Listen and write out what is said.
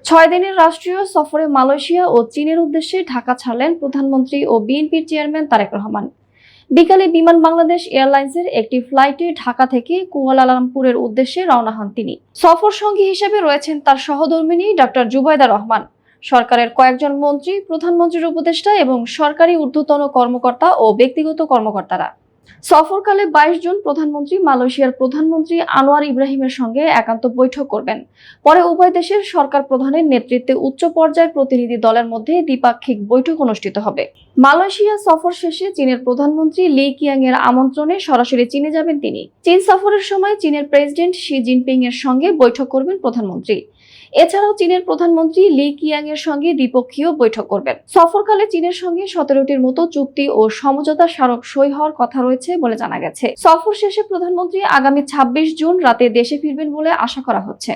6 দিনের রাষ্ট্রীয় সফরে মালয়েশিয়া ও চীনের উদ্দেশ্যে ঢাকা ছাড়লেন প্রধানমন্ত্রী ও বিএনপির চেয়ারম্যান তারেক রহমান। বিকালে বিমান বাংলাদেশ এয়ারলাইন্সের একটি ফ্লাইটে ঢাকা থেকে কুয়ালালামপুরের উদ্দেশ্যে রওনা হন তিনি। সফর সঙ্গী হিসেবে রয়েছেন তার সহধর্মিণী ডক্টর জুবাইদা রহমান, সরকারের কয়েকজন মন্ত্রী, প্রধানমন্ত্রীর উপদেষ্টা এবং সরকারি ঊর্ধ্বতন কর্মকর্তা ও ব্যক্তিগত কর্মকর্তারা। সফরকালে 22 জুন প্রধানমন্ত্রী মালয়েশিয়ার প্রধানমন্ত্রী আনোয়ার ইব্রাহিমের সঙ্গে একান্ত বৈঠক করবেন। পরে উভয় দেশের সরকার প্রধানের নেতৃত্বে উচ্চ পর্যায়ের প্রতিনিধি দলের মধ্যে দ্বিপাক্ষিক বৈঠক অনুষ্ঠিত হবে। মালয়েশিয়া সফর শেষে চীনের প্রধানমন্ত্রী লি কিয়াং এর আমন্ত্রণে সরাসরি চীনে যাবেন তিনি। চীন সফরের সময় চীনের প্রেসিডেন্ট শি জিনপিং এর সঙ্গে বৈঠক করবেন প্রধানমন্ত্রী। এছাড়াও চীনের প্রধানমন্ত্রী লি কিয়াং এর সঙ্গে দ্বিপক্ষীয় বৈঠক করবেন। সফরকালে চীনের সঙ্গে 17টির মতো চুক্তি ও সমঝোতা স্মারক সই হওয়ার কথা রয়েছে বলে জানা গেছে। সফর শেষে প্রধানমন্ত্রী আগামী 26 জুন রাতে দেশে ফিরবেন বলে আশা করা হচ্ছে।